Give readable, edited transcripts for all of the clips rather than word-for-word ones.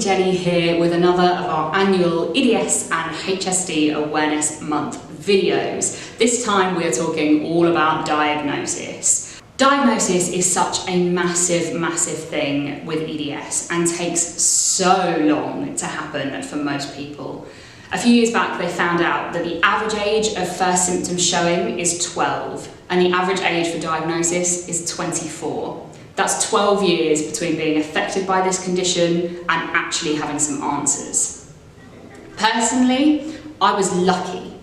Chronically Jenni here with another of our annual EDS and HSD Awareness Month videos. This time we are talking all about diagnosis. Diagnosis is such a massive thing with EDS and takes so long to happen for most people. A few years back they found out that the average age of first symptoms showing is 12 and the average age for diagnosis is 24. That's 12 years between being affected by this condition and actually having some answers. Personally, I was lucky.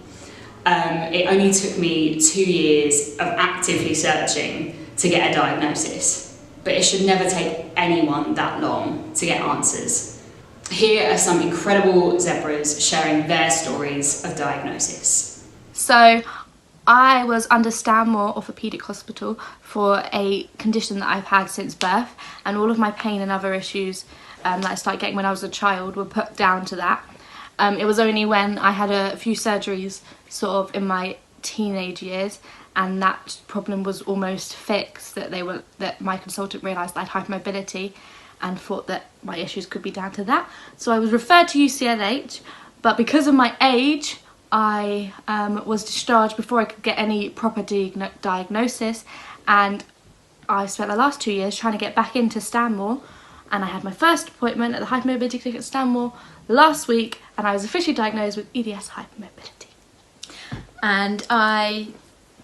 It only took me 2 years of actively searching to get a diagnosis, but it should never take anyone that long to get answers. Here are some incredible zebras sharing their stories of diagnosis. So, I was under Stanmore Orthopaedic Hospital for a condition that I've had since birth, and all of my pain and other issues that I started getting when I was a child were put down to that. It was only when I had a few surgeries sort of in my teenage years and that problem was almost fixed that my consultant realised I had hypermobility and thought that my issues could be down to that. So I was referred to UCLH, but because of my age I was discharged before I could get any proper diagnosis, and I spent the last 2 years trying to get back into Stanmore, and I had my first appointment at the Hypermobility Clinic at Stanmore last week and I was officially diagnosed with EDS hypermobility. And I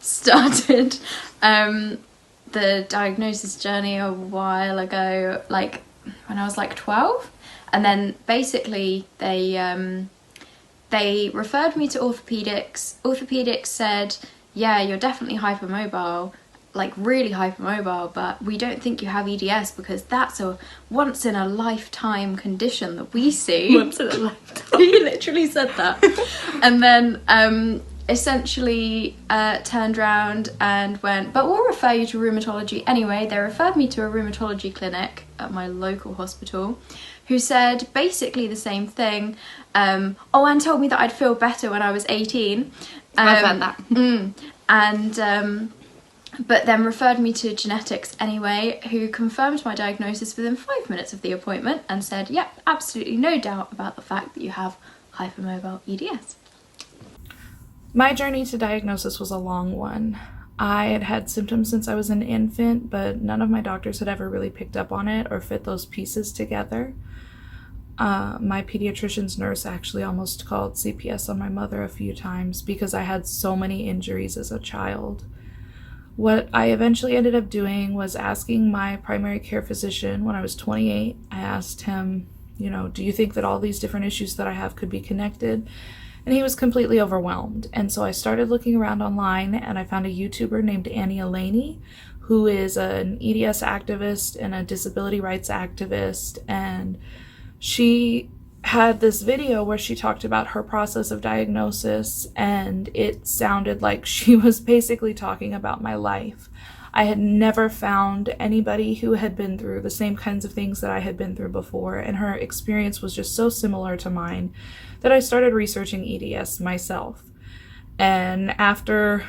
started the diagnosis journey a while ago, like when I was like 12, and then basically they referred me to orthopedics. Orthopedics said, yeah, you're definitely hypermobile, like really hypermobile, but we don't think you have EDS because that's a once in a lifetime condition that we see. Once in a lifetime. He literally said that. And then essentially turned around and went, but we'll refer you to rheumatology anyway. They referred me to a rheumatology clinic at my local hospital, who said basically the same thing. And told me that I'd feel better when I was 18. I've heard that. But then referred me to genetics anyway, who confirmed my diagnosis within 5 minutes of the appointment and said, yep, absolutely no doubt about the fact that you have hypermobile EDS. My journey to diagnosis was a long one. I had had symptoms since I was an infant, but none of my doctors had ever really picked up on it or fit those pieces together. My pediatrician's nurse actually almost called CPS on my mother a few times because I had so many injuries as a child. What I eventually ended up doing was asking my primary care physician when I was 28. I asked him, do you think that all these different issues that I have could be connected? And he was completely overwhelmed. And so I started looking around online and I found a YouTuber named Annie Elaney, who is an EDS activist and a disability rights activist. And she had this video where she talked about her process of diagnosis, and it sounded like she was basically talking about my life. I had never found anybody who had been through the same kinds of things that I had been through before, and her experience was just so similar to mine that I started researching EDS myself. And after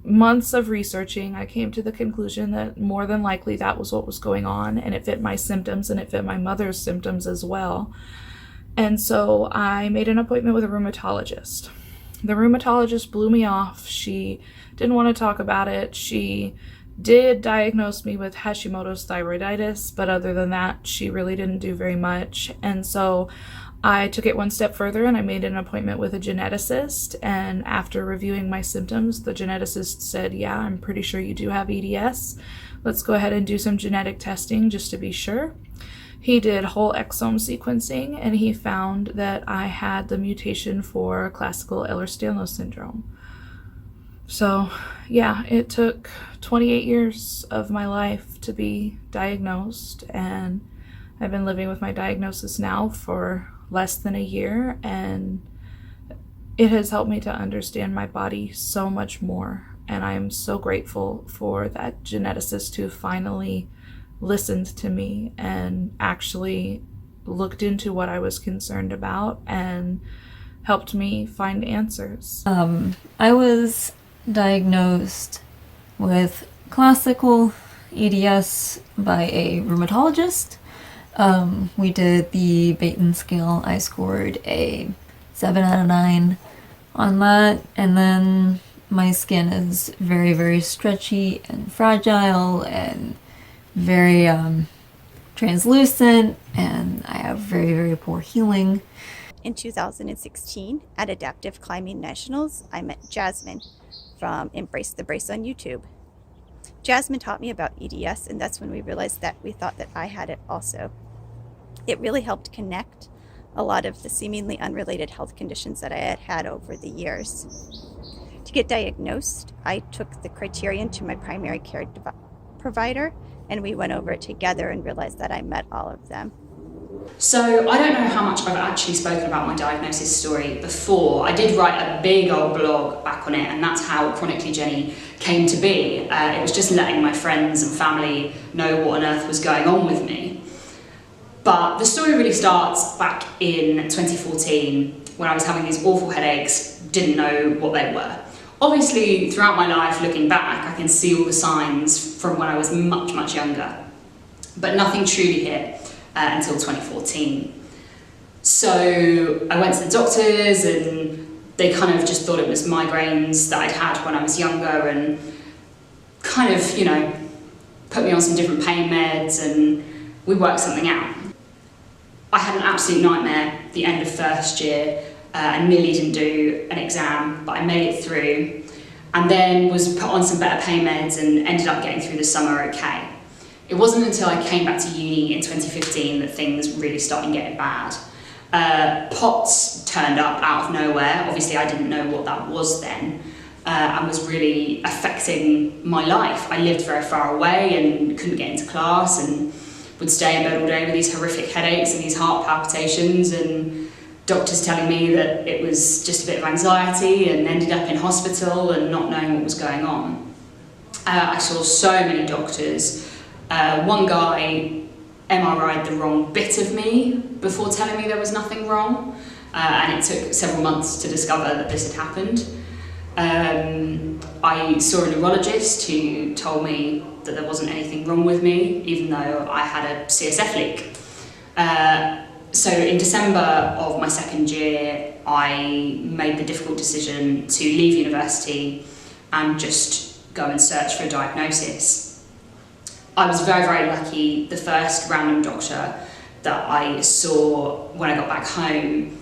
months of researching, I came to the conclusion that more than likely that was what was going on, and it fit my symptoms and it fit my mother's symptoms as well. And so I made an appointment with a rheumatologist. The rheumatologist blew me off. She didn't want to talk about it. She did diagnose me with Hashimoto's thyroiditis, but other than that, she really didn't do very much. And so I took it one step further and I made an appointment with a geneticist. And after reviewing my symptoms, the geneticist said, yeah, I'm pretty sure you do have EDS. Let's go ahead and do some genetic testing just to be sure. He did whole exome sequencing and he found that I had the mutation for classical ehlers-danlos syndrome. So yeah, it took 28 years of my life to be diagnosed, and I've been living with my diagnosis now for less than a year, and it has helped me to understand my body so much more. And I am so grateful for that geneticist who finally listened to me and actually looked into what I was concerned about and helped me find answers. I was diagnosed with classical EDS by a rheumatologist, We did the Baton scale. I scored a 7 out of 9 on that, and then my skin is very, very stretchy and fragile and very translucent, and I have very, very poor healing. In 2016, at Adaptive Climbing Nationals, I met Jasmine from Embrace the Brace on YouTube. Jasmine taught me about EDS, and that's when we realized that we thought that I had it also. It really helped connect a lot of the seemingly unrelated health conditions that I had had over the years. To get diagnosed, I took the criterion to my primary care provider, and we went over it together and realized that I met all of them. So I don't know how much I've actually spoken about my diagnosis story before. I did write a big old blog back on it, and that's how Chronically Jenni came to be. It was just letting my friends and family know what on earth was going on with me. But the story really starts back in 2014 when I was having these awful headaches, didn't know what they were. Obviously, throughout my life, looking back, I can see all the signs from when I was much, much younger. But nothing truly hit until 2014. So I went to the doctors and they kind of just thought it was migraines that I'd had when I was younger and kind of, you know, put me on some different pain meds and we worked something out. I had an absolute nightmare at the end of first year. I nearly didn't do an exam, but I made it through and then was put on some better pain meds and ended up getting through the summer okay. It wasn't until I came back to uni in 2015 that things really started getting bad. POTS turned up out of nowhere. Obviously I didn't know what that was then and was really affecting my life. I lived very far away and couldn't get into class and would stay in bed all day with these horrific headaches and these heart palpitations and doctors telling me that it was just a bit of anxiety and ended up in hospital and not knowing what was going on. I saw so many doctors. One guy MRI'd the wrong bit of me before telling me there was nothing wrong, and it took several months to discover that this had happened. I saw a neurologist who told me that there wasn't anything wrong with me, even though I had a CSF leak. So in December of my second year, I made the difficult decision to leave university and just go and search for a diagnosis. I was very, very lucky. The first random doctor that I saw when I got back home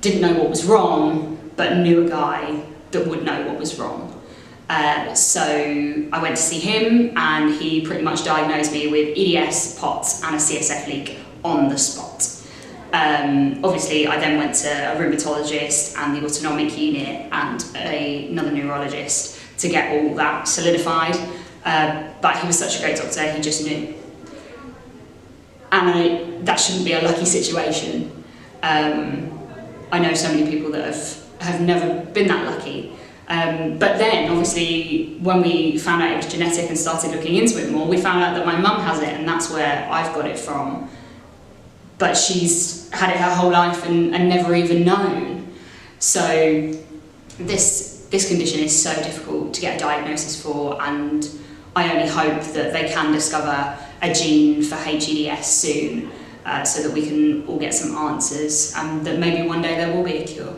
didn't know what was wrong, but knew a guy that would know what was wrong. So I went to see him and he pretty much diagnosed me with EDS, POTS and a CSF leak on the spot. Obviously I then went to a rheumatologist and the autonomic unit and another neurologist to get all that solidified. But he was such a great doctor, he just knew. And that shouldn't be a lucky situation. I know so many people that have never been that lucky. But then, obviously, when we found out it was genetic and started looking into it more, we found out that my mum has it, and that's where I've got it from. But she's had it her whole life and never even known. So this condition is so difficult to get a diagnosis for, and I only hope that they can discover a gene for hEDS soon, so that we can all get some answers, and that maybe one day there will be a cure.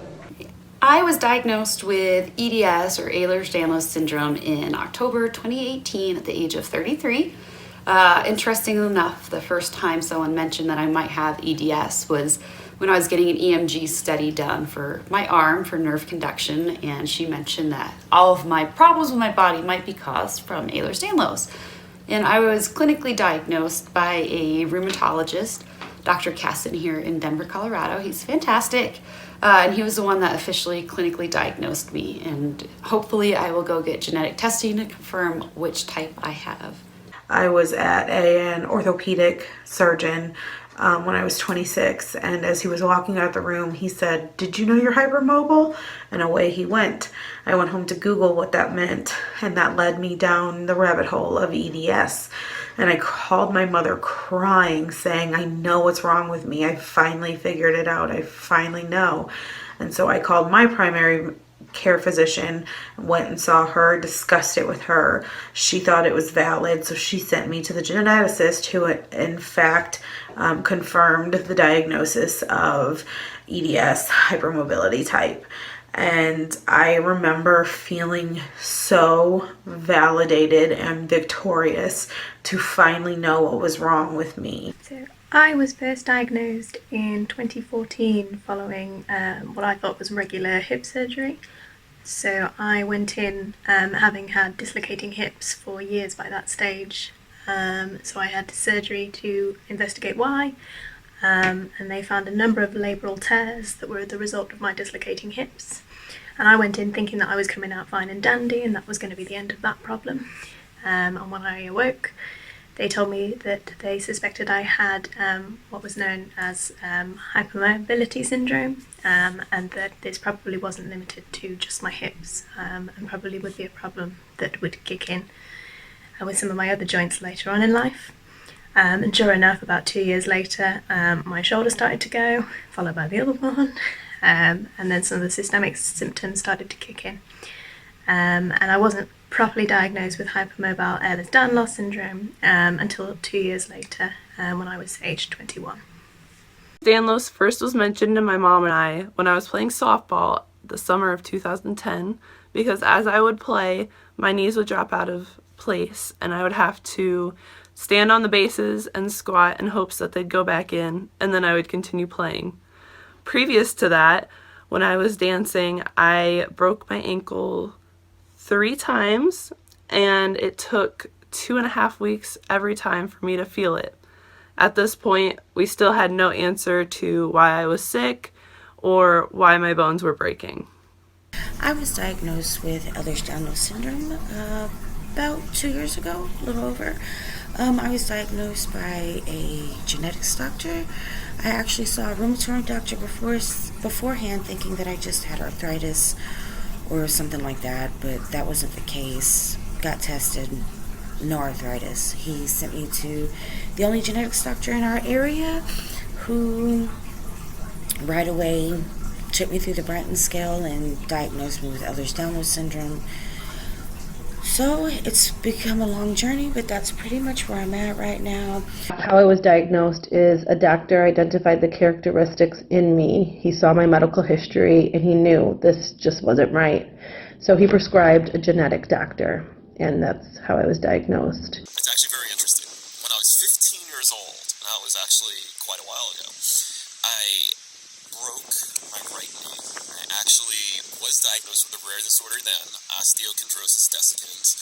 I was diagnosed with EDS or ehlers-danlos syndrome in October 2018 at the age of 33. Interestingly enough, the first time someone mentioned that I might have EDS was when I was getting an EMG study done for my arm for nerve conduction, and she mentioned that all of my problems with my body might be caused from ehlers-danlos. And I was clinically diagnosed by a rheumatologist, Dr. Catie here in Denver, Colorado. He's fantastic. And he was the one that officially clinically diagnosed me, and hopefully I will go get genetic testing to confirm which type I have. I was at an orthopedic surgeon when I was 26, and as he was walking out the room, he said, "Did you know you're hypermobile?" And away he went. I went home to Google what that meant, and that led me down the rabbit hole of EDS. And I called my mother crying, saying, "I know what's wrong with me. I finally figured it out. I finally know." And so I called my primary care physician, went and saw her, discussed it with her. She thought it was valid, so she sent me to the geneticist, who in fact confirmed the diagnosis of EDS, hypermobility type. And I remember feeling so validated and victorious to finally know what was wrong with me. So I was first diagnosed in 2014 following what I thought was regular hip surgery. So I went in having had dislocating hips for years by that stage. So I had surgery to investigate why, and they found a number of labral tears that were the result of my dislocating hips. And I went in thinking that I was coming out fine and dandy and that was going to be the end of that problem. And when I awoke, they told me that they suspected I had what was known as hypermobility syndrome, and that this probably wasn't limited to just my hips, and probably would be a problem that would kick in with some of my other joints later on in life. And sure enough, about 2 years later, my shoulder started to go, followed by the other one, and then some of the systemic symptoms started to kick in. And I wasn't properly diagnosed with hypermobile ehlers-danlos syndrome until 2 years later, when I was aged 21. Danlos first was mentioned to my mom and I when I was playing softball the summer of 2010, because as I would play, my knees would drop out of place and I would have to stand on the bases and squat in hopes that they'd go back in, and then I would continue playing. Previous to that, when I was dancing, I broke my ankle 3 times, and it took 2.5 weeks every time for me to feel it. At this point, we still had no answer to why I was sick or why my bones were breaking. I was diagnosed with ehlers-danlos syndrome about 2 years ago, a little over. I was diagnosed by a genetics doctor. I actually saw a rheumatoid doctor beforehand thinking that I just had arthritis or something like that, but that wasn't the case. Got tested, no arthritis. He sent me to the only genetics doctor in our area who right away took me through the Brighton scale and diagnosed me with ehlers-danlos syndrome. So it's become a long journey, but that's pretty much where I'm at right now. How I was diagnosed is a doctor identified the characteristics in me. He saw my medical history and he knew this just wasn't right. So he prescribed a genetic doctor, and that's how I was diagnosed. It's actually very interesting. When I was 15 years old, and that was actually quite a while ago, I broke my right knee. I actually was diagnosed with a rare disorder then, osteochondrosis dissecans,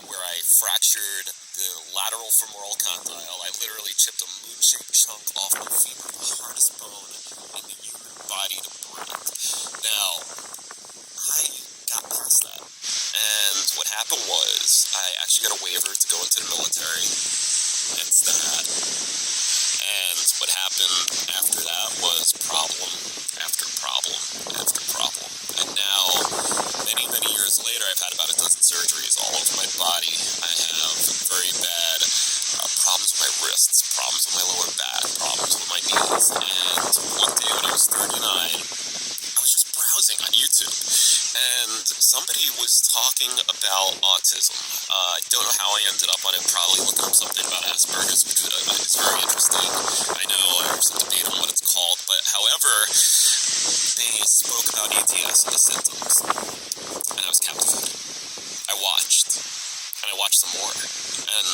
where I fractured the lateral femoral condyle. I literally chipped a moon-shaped chunk off my femur, the hardest bone in the human body to break. Now, I got past that. And what happened was, I actually got a waiver to go into the military. It's that. And what happened after that was problem after problem after problem. And now, many, many years later, I've had about a dozen surgeries all over my body. I have very bad problems with my wrists, problems with my lower back, problems with my knees. And one day when I was 39, I was just browsing on YouTube. And somebody was talking about autism. I don't know how I ended up on it, probably looking up something about Asperger's, which is very interesting. I know there's some debate on what it's called, but however, they spoke about EDS and the symptoms, and I was captivated. I watched some more, and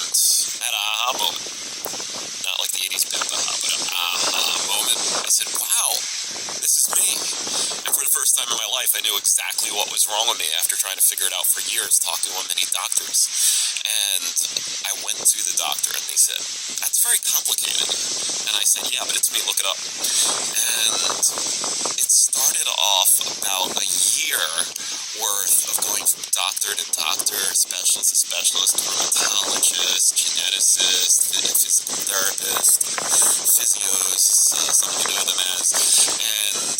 I had an aha moment. Not like the 80s band aha, but an aha moment. I said, wow, this is me. And for the first time in my life, I knew exactly what was wrong with me after trying to figure it out for years, talking to many doctors. And I went to the doctor, and they said, that's very complicated. And I said, yeah, but it's me, look it up. And it started off about a year worth of going from doctor to doctor, specialist to specialist, dermatologist, geneticist, physical therapist, physios, some of you know them as, and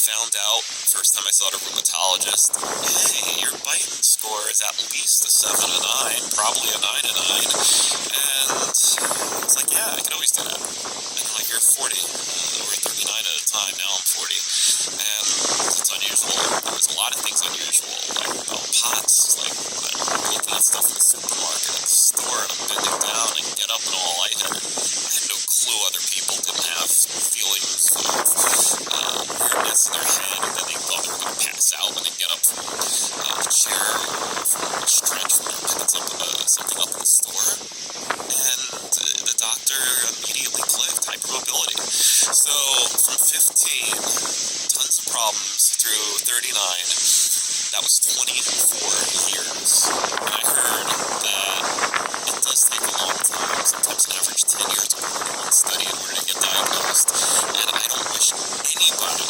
found out, first time I saw the rheumatologist, hey, your Biden score is at least a 7 and 9, probably a 9 and 9, and I was like, yeah, I can always do that. And they're like, you're 40, or 39 at a time, now I'm 40, and it's unusual. There was a lot of things unusual, like about POTS, like looking at stuff in the supermarket, at the store, and I'm bending down and get up, and all I had no clue other people problems through 39. That was 24 years. And I heard that it does take a long time, sometimes an average 10 years to go into one study in order to get diagnosed. And I don't wish anybody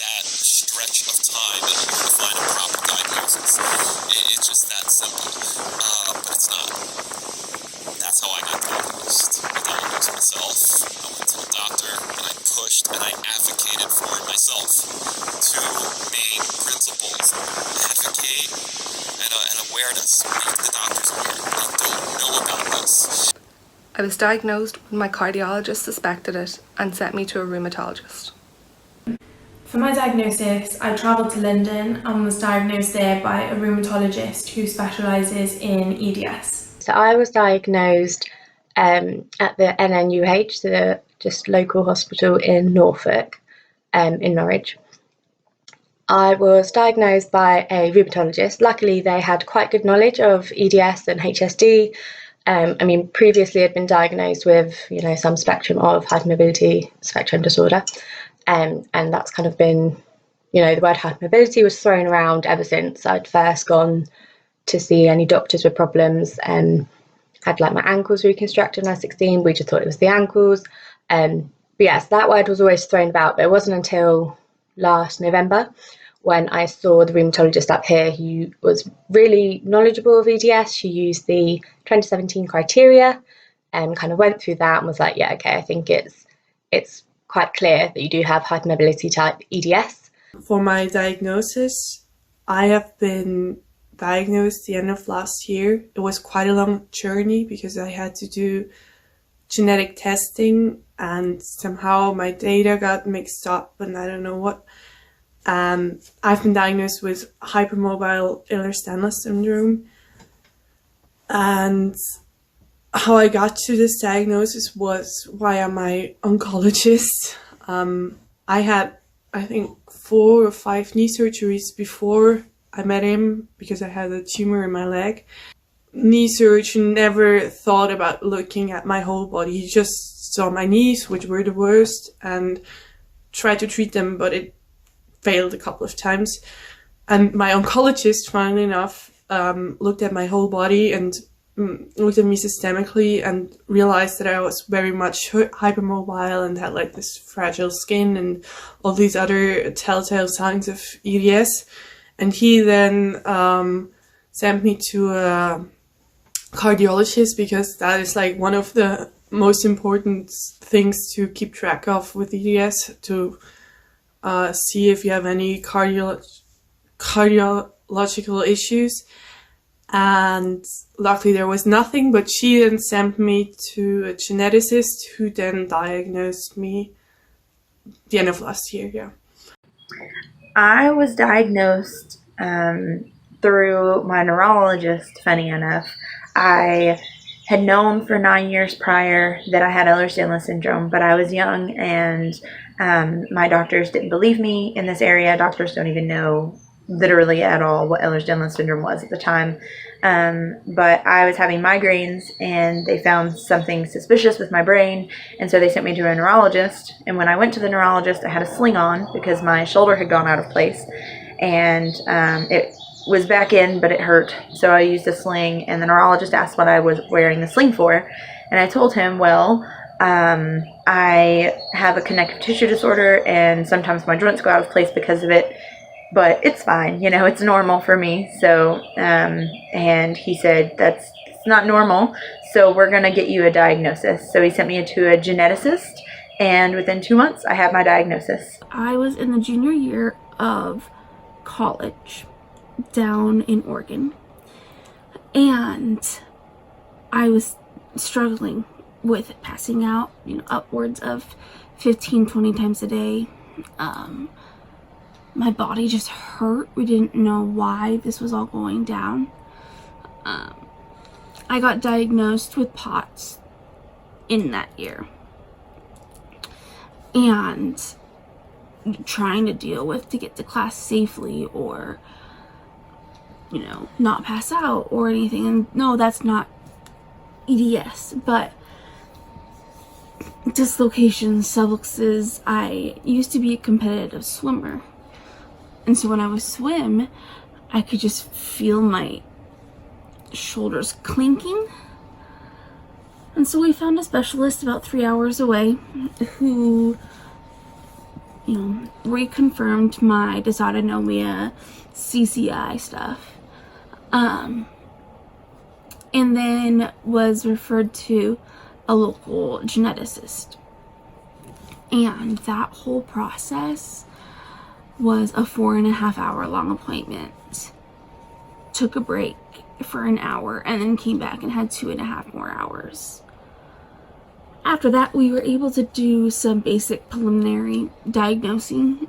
that stretch of time in order to find a proper diagnosis. It's just that simple. But it's not. That's how I got diagnosed. I diagnosed myself. I went to a doctor, and I pushed and I advocated for it myself. Two main principles: advocate and awareness. Make the doctors aware. They don't know about this. I was diagnosed when my cardiologist suspected it and sent me to a rheumatologist. For my diagnosis, I travelled to London and was diagnosed there by a rheumatologist who specialises in EDS. So I was diagnosed at the NNUH, the just local hospital in Norfolk, in Norwich. I was diagnosed by a rheumatologist. Luckily, they had quite good knowledge of EDS and HSD. Previously I'd been diagnosed with, some spectrum of hypermobility spectrum disorder. And that's kind of been, the word hypermobility was thrown around ever since I'd first gone to see any doctors with problems. Had my ankles reconstructed when I was 16. We just thought it was the ankles. But yes, that word was always thrown about. But it wasn't until last November when I saw the rheumatologist up here who was really knowledgeable of EDS. She used the 2017 criteria and kind of went through that and was like, yeah, okay, I think it's quite clear that you do have hypermobility type EDS. For my diagnosis, I have been diagnosed the end of last year. It was quite a long journey because I had to do genetic testing and somehow my data got mixed up and I don't know what. I've been diagnosed with hypermobile ehlers-danlos syndrome, and how I got to this diagnosis was via my oncologist. I had, I think, 4 or 5 knee surgeries before I met him because I had a tumor in my leg. Knee surgeon never thought about looking at my whole body. He just saw my knees, which were the worst, and tried to treat them, but it failed a couple of times. And my oncologist, funnily enough, looked at my whole body and looked at me systemically and realized that I was very much hypermobile and had this fragile skin and all these other telltale signs of EDS. And he then sent me to a cardiologist because that is one of the most important things to keep track of with EDS, to see if you have any cardiological issues. And luckily there was nothing, but she then sent me to a geneticist who then diagnosed me the end of last year, yeah. I was diagnosed through my neurologist, funny enough. I had known for 9 years prior that I had ehlers-danlos syndrome, but I was young and my doctors didn't believe me in this area. Doctors don't even know literally at all what ehlers-danlos syndrome was at the time. But I was having migraines and they found something suspicious with my brain, and so they sent me to a neurologist. And when I went to the neurologist, I had a sling on because my shoulder had gone out of place, and it was back in, but it hurt. So I used a sling, and the neurologist asked what I was wearing the sling for. And I told him, well, I have a connective tissue disorder and sometimes my joints go out of place because of it, but it's fine, it's normal for me. So, and he said, it's not normal, so we're going to get you a diagnosis. So he sent me to a geneticist, and within 2 months I had my diagnosis. I was in the junior year of college down in Oregon, and I was struggling with passing out, upwards of 15-20 times a day. My body just hurt. We didn't know why this was all going down. I got diagnosed with POTS in that year, and trying to deal with to get to class safely, or not pass out or anything. And no, that's not EDS, but dislocations, subluxes. I used to be a competitive swimmer, And so when I would swim, I could just feel my shoulders clinking. And so we found a specialist about 3 hours away who, you know, reconfirmed my dysautonomia, CCI stuff. And then was referred to a local geneticist. And that whole process was a 4.5 hour long appointment. Took a break for an hour and then came back and had 2.5 more hours. After that, we were able to do some basic preliminary diagnosing,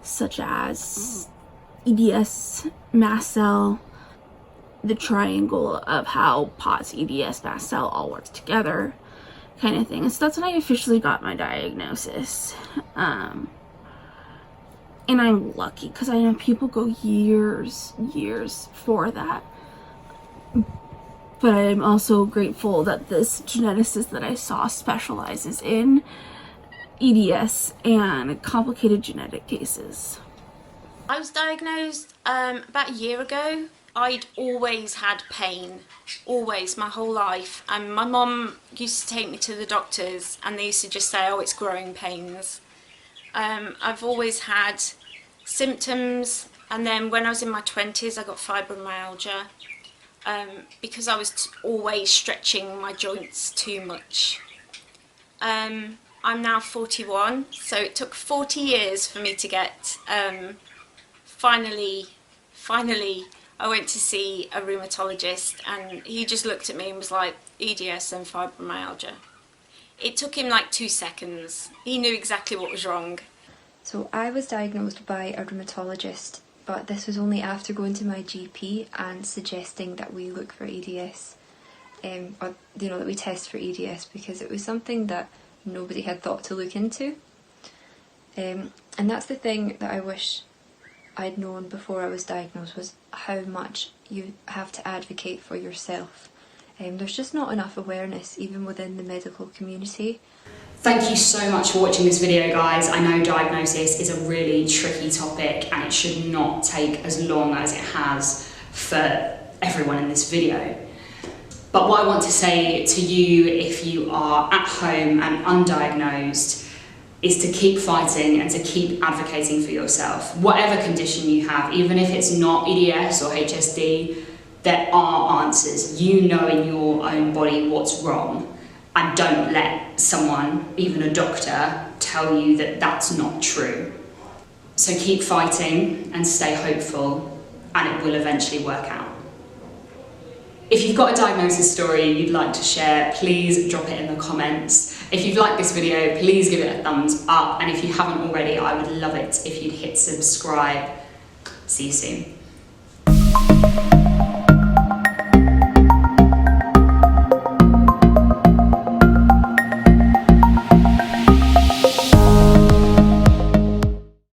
such as EDS, mast cell, the triangle of how POTS, EDS, mast cell all work together, kind of thing. So that's when I officially got my diagnosis. And I'm lucky because I know people go years for that. But I'm also grateful that this geneticist that I saw specializes in EDS and complicated genetic cases. I was diagnosed about a year ago. I'd always had pain, always, my whole life. And my mum used to take me to the doctors and they used to just say, oh, it's growing pains. I've always had symptoms, and then when I was in my 20s I got fibromyalgia because I was always stretching my joints too much. I'm now 41, so it took 40 years for me to get, finally I went to see a rheumatologist and he just looked at me and was like, EDS and fibromyalgia. It took him like 2 seconds. He knew exactly what was wrong. So I was diagnosed by a rheumatologist, but this was only after going to my GP and suggesting that we look for EDS, or that we test for EDS, because it was something that nobody had thought to look into. And that's the thing that I wish I'd known before I was diagnosed, was how much you have to advocate for yourself. There's just not enough awareness even within the medical community. Thank you so much for watching this video, guys. I know diagnosis is a really tricky topic and it should not take as long as it has for everyone in this video. But what I want to say to you, if you are at home and undiagnosed, is to keep fighting and to keep advocating for yourself. Whatever condition you have, even if it's not EDS or HSD, there are answers. You know in your own body what's wrong, and don't let someone, even a doctor, tell you that that's not true. So keep fighting and stay hopeful, and it will eventually work out. If you've got a diagnosis story you'd like to share, please drop it in the comments. If you've liked this video, please give it a thumbs up, and if you haven't already, I would love it if you'd hit subscribe. See you soon.